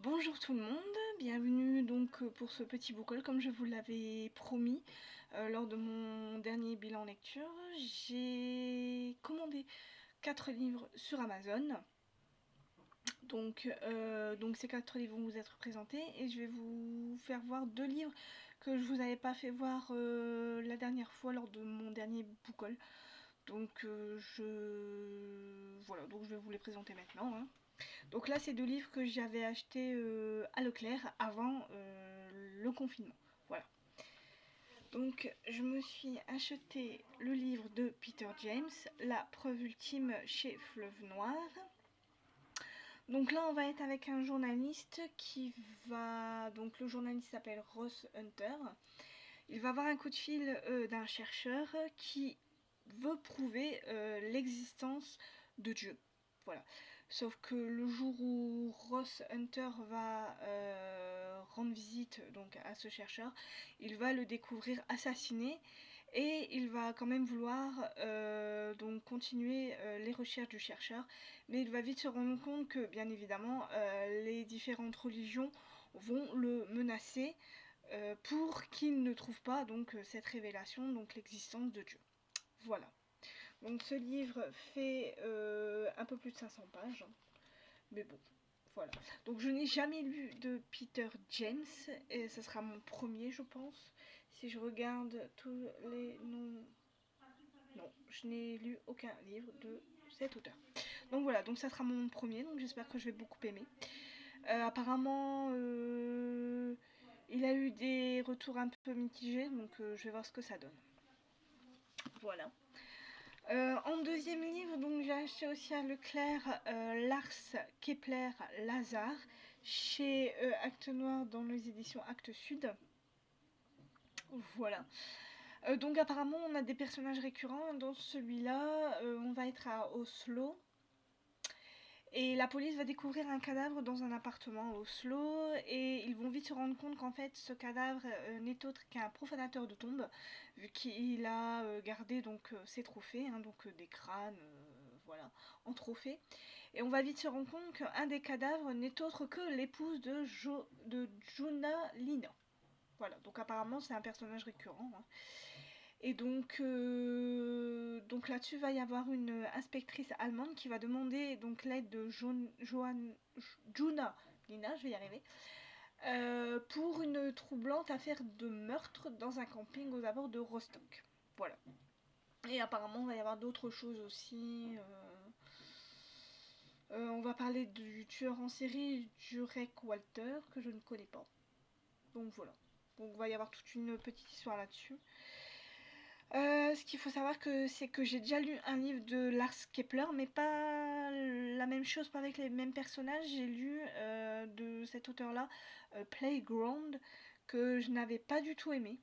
Bonjour tout le monde, bienvenue donc pour ce petit book haul comme je vous l'avais promis lors de mon dernier bilan lecture. J'ai commandé 4 livres sur Amazon. Donc ces 4 livres vont vous être présentés et je vais vous faire voir 2 livres que je vous avais pas fait voir la dernière fois lors de mon dernier book haul. Voilà, donc je vais vous les présenter maintenant, hein. Donc là, c'est 2 livres que j'avais achetés à Leclerc avant le confinement. Voilà. Donc je me suis acheté le livre de Peter James, La preuve ultime chez Fleuve Noir. Donc là, on va être avec un journaliste qui va... Donc le journaliste s'appelle Ross Hunter. Il va avoir un coup de fil d'un chercheur qui veut prouver l'existence de Dieu. Voilà. Sauf que le jour où Ross Hunter va rendre visite donc à ce chercheur, il va le découvrir assassiné et il va quand même vouloir donc continuer les recherches du chercheur, mais il va vite se rendre compte que bien évidemment les différentes religions vont le menacer pour qu'il ne trouve pas donc cette révélation, donc l'existence de Dieu. Voilà. Donc ce livre fait un peu plus de 500 pages, hein. Mais bon, voilà. Donc je n'ai jamais lu de Peter James, et ce sera mon premier je pense. Si je regarde tous les noms... Non, je n'ai lu aucun livre de cet auteur. Donc voilà, donc ça sera mon premier, donc j'espère que je vais beaucoup aimer. Apparemment, il a eu des retours un peu mitigés, donc je vais voir ce que ça donne. Voilà. En deuxième livre, donc j'ai acheté aussi à Leclerc Lars Kepler Lazare chez Actes Noir dans les éditions Actes Sud. Voilà. Donc apparemment on a des personnages récurrents. Dans celui-là, on va être à Oslo. Et la police va découvrir un cadavre dans un appartement à Oslo et ils vont vite se rendre compte qu'en fait ce cadavre n'est autre qu'un profanateur de tombes vu qu'il a gardé donc ses trophées, hein, donc des crânes, voilà, en trophée. Et on va vite se rendre compte qu'un des cadavres n'est autre que l'épouse de Juna Lina. Voilà, donc apparemment c'est un personnage récurrent, hein. Et donc là-dessus va y avoir une inspectrice allemande qui va demander donc l'aide de Juna Lina, je vais y arriver, pour une troublante affaire de meurtre dans un camping aux abords de Rostock. Voilà. Et apparemment, il va y avoir d'autres choses aussi. On va parler du tueur en série Jurek Walter, que je ne connais pas. Donc voilà. Donc il va y avoir toute une petite histoire là-dessus. Ce qu'il faut savoir c'est que j'ai déjà lu un livre de Lars Kepler, mais pas la même chose, pas avec les mêmes personnages. J'ai lu de cet auteur-là Playground, que je n'avais pas du tout aimé.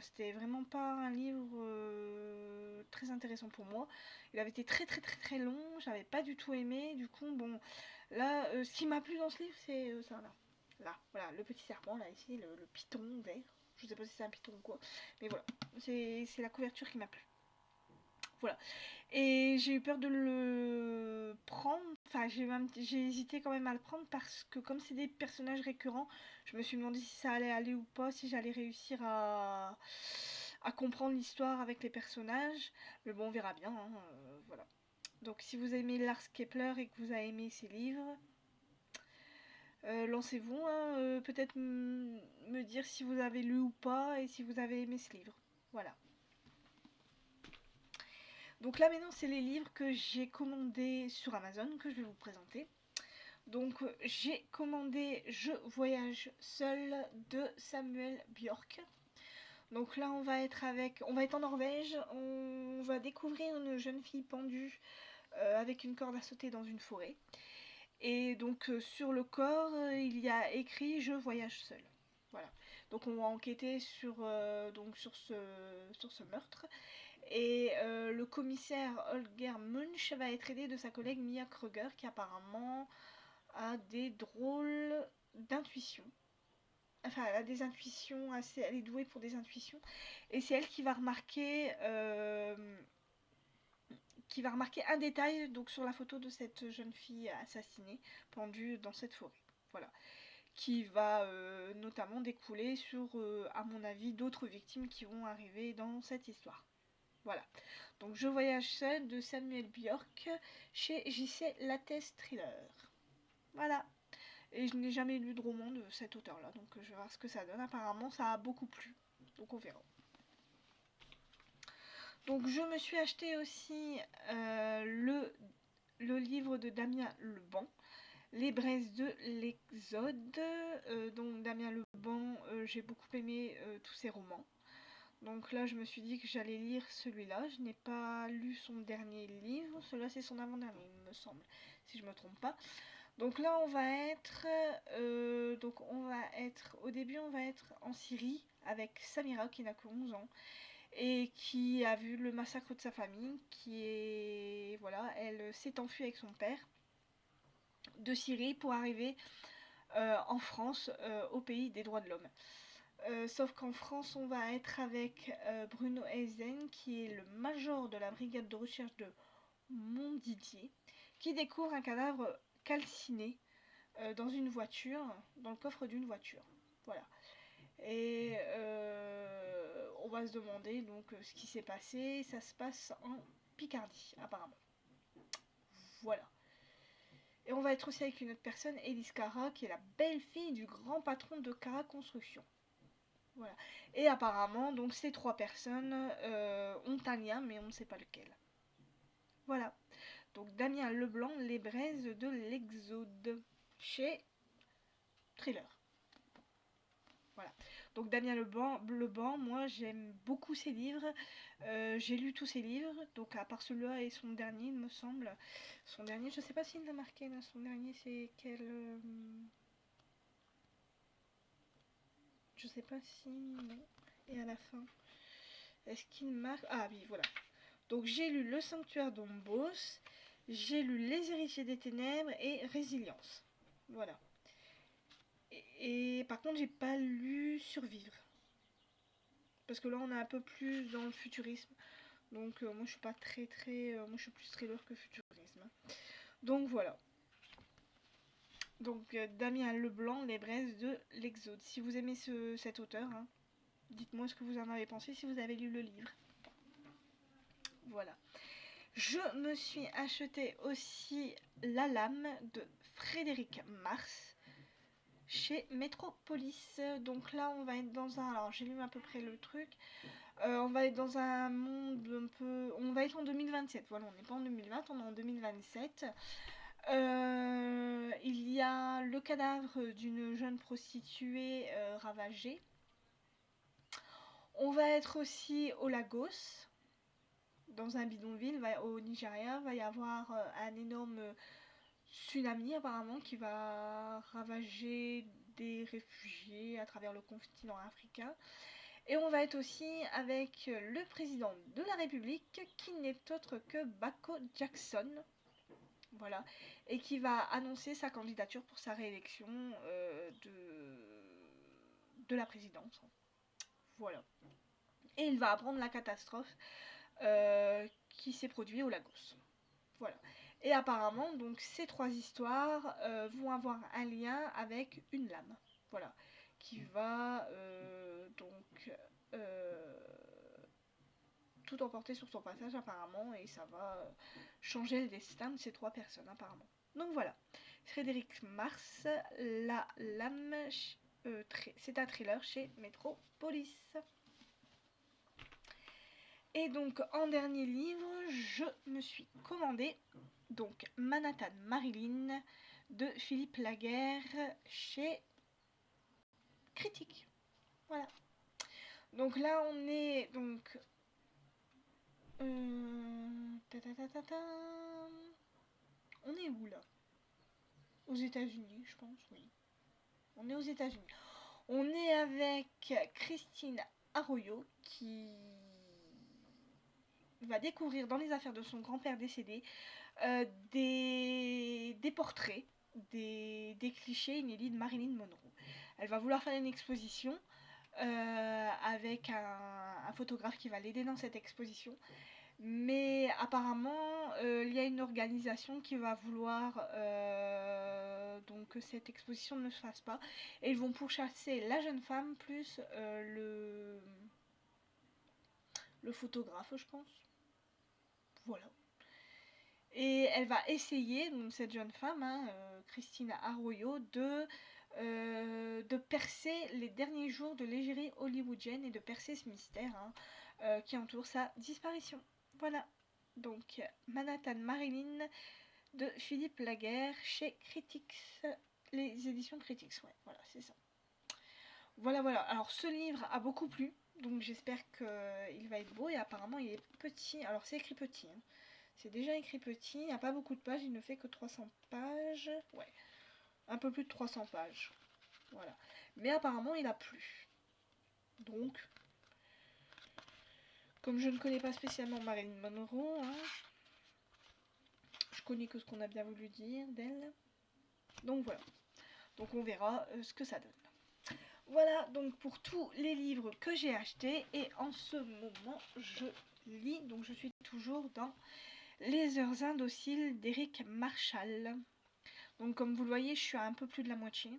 C'était vraiment pas un livre très intéressant pour moi. Il avait été très très très très long, j'avais pas du tout aimé. Du coup, bon, là, ce qui m'a plu dans ce livre, c'est ça là. Là, voilà, le petit serpent, là, ici, le python vert. Je sais pas si c'est un python ou quoi, mais voilà, c'est la couverture qui m'a plu. Voilà. Et j'ai eu peur de le prendre. Enfin, j'ai hésité quand même à le prendre parce que comme c'est des personnages récurrents, je me suis demandé si ça allait aller ou pas, si j'allais réussir à comprendre l'histoire avec les personnages. Mais bon, on verra bien, hein, voilà. Donc si vous aimez Lars Kepler et que vous avez aimé ses livres, lancez-vous, hein, peut-être me dire si vous avez lu ou pas et si vous avez aimé ce livre. Voilà. Donc là maintenant c'est les livres que j'ai commandés sur Amazon que je vais vous présenter. Donc j'ai commandé Je voyage seul de Samuel Björk. Donc là on va être en Norvège, on va découvrir une jeune fille pendue avec une corde à sauter dans une forêt. Et donc sur le corps il y a écrit Je voyage seul. Voilà. Donc on va enquêter sur ce meurtre. Et le commissaire Holger Munch va être aidé de sa collègue Mia Kruger qui apparemment a des drôles d'intuitions. Enfin, elle a des intuitions assez. Elle est douée pour des intuitions. Et c'est elle qui va remarquer un détail donc sur la photo de cette jeune fille assassinée, pendue dans cette forêt. voilà, qui va notamment découler sur, à mon avis, d'autres victimes qui vont arriver dans cette histoire. Voilà, donc Je voyage seul de Samuel Björk chez JC Lattès Thriller. Voilà, et je n'ai jamais lu de roman de cet auteur-là, donc je vais voir ce que ça donne. Apparemment, ça a beaucoup plu, donc on verra. Donc je me suis acheté aussi le livre de Damien Leban, Les braises de l'Exode. Donc Damien Leban, j'ai beaucoup aimé tous ses romans. Donc là je me suis dit que j'allais lire celui-là. Je n'ai pas lu son dernier livre. Celui-là c'est son avant-dernier il me semble, si je me trompe pas. Donc là on va être au début on va être en Syrie avec Samira qui n'a que 11 ans et qui a vu le massacre de sa famille, elle s'est enfuie avec son père de Syrie pour arriver en France, au pays des droits de l'homme. Sauf qu'en France, on va être avec Bruno Eisen, qui est le major de la brigade de recherche de Montdidier, qui découvre un cadavre calciné dans une voiture, dans le coffre d'une voiture. Voilà. Et on va se demander donc ce qui s'est passé. Ça se passe en Picardie, apparemment. Voilà. Et on va être aussi avec une autre personne, Elise Cara, qui est la belle-fille du grand patron de Cara Construction. Voilà. Et apparemment, donc ces trois personnes ont un lien, mais on ne sait pas lequel. Voilà. Donc Damien Leblanc, Les braises de l'Exode, chez Thriller. Voilà. Donc Damien Leban, moi j'aime beaucoup ses livres. J'ai lu tous ses livres, donc à part celui-là et son dernier, il me semble. Son dernier, je sais pas s'il l'a marqué là. Son dernier, c'est quel je sais pas si. Non. Et à la fin, est-ce qu'il marque? Ah oui, voilà. Donc j'ai lu Le Sanctuaire d'Ombos, j'ai lu Les Héritiers des Ténèbres et Résilience. Voilà. Et par contre, j'ai pas lu Survivre. Parce que là, on est un peu plus dans le futurisme. Donc, moi, je suis pas moi, je suis plus thriller que futurisme. Donc, voilà. Donc, Damien Leblanc, Les braises de l'Exode. Si vous aimez cet auteur, hein, dites-moi ce que vous en avez pensé si vous avez lu le livre. Voilà. Je me suis acheté aussi La Lame de Frédéric Mars chez Metropolis. Donc là, on va être dans un... Alors, j'ai lu à peu près le truc. On va être dans un monde un peu... On va être en 2027. Voilà, on n'est pas en 2020, on est en 2027. Il y a le cadavre d'une jeune prostituée ravagée. On va être aussi au Lagos, dans un bidonville au Nigeria. Va y avoir un énorme tsunami apparemment qui va ravager des réfugiés à travers le continent africain. Et on va être aussi avec le président de la République qui n'est autre que Bako Jackson. Voilà. Et qui va annoncer sa candidature pour sa réélection de la présidence. Voilà. Et il va apprendre la catastrophe qui s'est produite au Lagos. Voilà. Et apparemment, donc ces trois histoires vont avoir un lien avec une lame. Voilà. Qui va tout emporter sur son passage apparemment, et ça va changer le destin de ces trois personnes apparemment. Donc voilà. Frédéric Mars, La Lame, c'est un thriller chez Metropolis. Et donc en dernier livre, je me suis commandé donc Manhattan Marilyn de Philippe Laguerre chez Critique. Voilà. Donc là on est donc on est où là? Aux États-Unis, je pense, oui. On est aux États-Unis. On est avec Christine Arroyo qui va découvrir dans les affaires de son grand-père décédé des portraits, des clichés inédits de Marilyn Monroe. Elle va vouloir faire une exposition avec un photographe qui va l'aider dans cette exposition. Mais apparemment, il y a une organisation qui va vouloir donc que cette exposition ne se fasse pas. Et ils vont pourchasser la jeune femme plus le photographe, je pense. Voilà. Et elle va essayer, donc cette jeune femme, hein, Christina Arroyo, de percer les derniers jours de l'égérie hollywoodienne et de percer ce mystère qui entoure sa disparition. Voilà. Donc Manhattan Marilyn de Philippe Laguerre chez Critics, les éditions Critics, ouais, voilà, c'est ça. Voilà, voilà. Alors ce livre a beaucoup plu, donc j'espère qu'il va être beau et apparemment il est petit. Alors c'est écrit petit, hein. C'est déjà écrit petit, il n'y a pas beaucoup de pages, il ne fait que 300 pages. Ouais, un peu plus de 300 pages. Voilà. Mais apparemment il a plu. Donc, comme je ne connais pas spécialement Marilyn Monroe, hein, je connais que ce qu'on a bien voulu dire d'elle. Donc voilà. Donc on verra ce que ça donne. Voilà donc pour tous les livres que j'ai achetés. Et en ce moment, je lis. Donc je suis toujours dans Les Heures Indociles d'Eric Marshall. Donc comme vous le voyez, je suis à un peu plus de la moitié.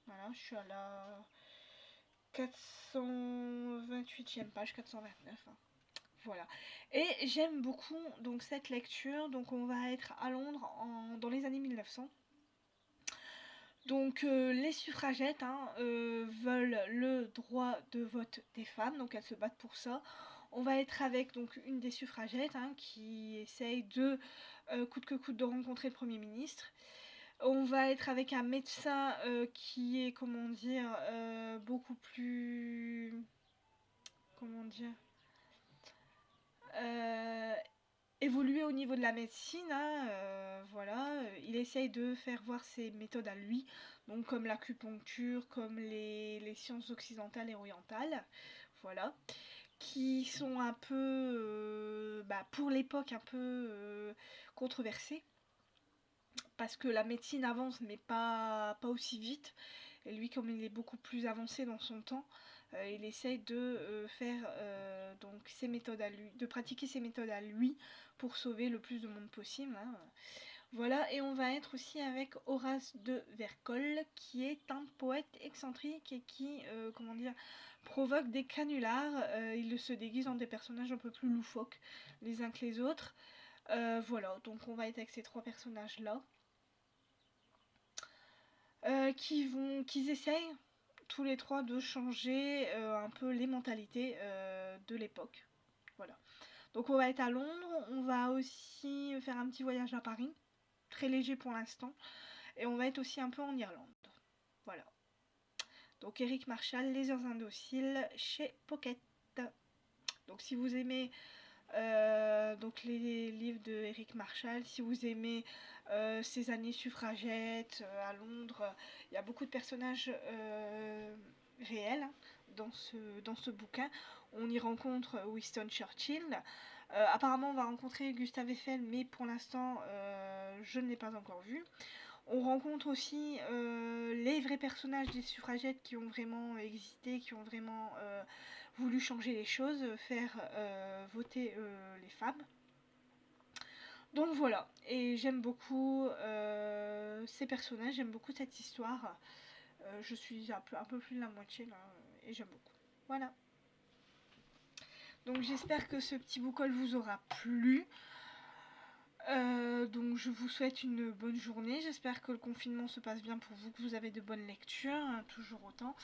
Voilà, je suis à la 428e page, 429. Hein. Voilà. Et j'aime beaucoup donc cette lecture. Donc on va être à Londres dans les années 1900. Donc les suffragettes veulent le droit de vote des femmes, donc elles se battent pour ça. On va être avec donc une des suffragettes qui essaye de coûte que coûte de rencontrer le Premier ministre. On va être avec un médecin qui est, comment dire, beaucoup plus... Comment dire évolué au niveau de la médecine, voilà, il essaye de faire voir ses méthodes à lui, donc comme l'acupuncture, comme les sciences occidentales et orientales, voilà, qui sont un peu, pour l'époque, un peu controversées, parce que la médecine avance, mais pas aussi vite, et lui, comme il est beaucoup plus avancé dans son temps, il essaye de faire donc ses méthodes à lui, de pratiquer ses méthodes à lui pour sauver le plus de monde possible. Hein. Voilà, et on va être aussi avec Horace de Vercol, qui est un poète excentrique et qui, comment dire, provoque des canulars. Il se déguise en des personnages un peu plus loufoques les uns que les autres. Voilà, donc on va être avec ces trois personnages-là. Qu'ils essayent tous les trois de changer un peu les mentalités de l'époque. Voilà. Donc on va être à Londres, on va aussi faire un petit voyage à Paris, très léger pour l'instant, et on va être aussi un peu en Irlande. Voilà. Donc Eric Marshall, Les Heures Indociles chez Pocket. Donc si vous aimez donc les livres de Eric Marshall, si vous aimez ces années suffragettes à Londres, il y a beaucoup de personnages réels dans ce bouquin. On y rencontre Winston Churchill. Apparemment on va rencontrer Gustave Eiffel, mais pour l'instant je ne l'ai pas encore vu. On rencontre aussi les vrais personnages des suffragettes qui ont vraiment existé, qui ont vraiment voulu changer les choses, faire voter les femmes. Donc voilà, et j'aime beaucoup ces personnages, j'aime beaucoup cette histoire. Je suis un peu plus de la moitié là, et j'aime beaucoup. Voilà. Donc j'espère que ce petit book-haul vous aura plu. Donc je vous souhaite une bonne journée, j'espère que le confinement se passe bien pour vous, que vous avez de bonnes lectures, hein, toujours autant.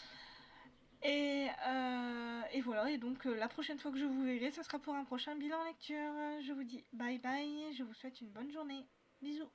Et voilà, et donc la prochaine fois que je vous verrai, ce sera pour un prochain bilan lecture. Je vous dis bye bye, je vous souhaite une bonne journée. Bisous.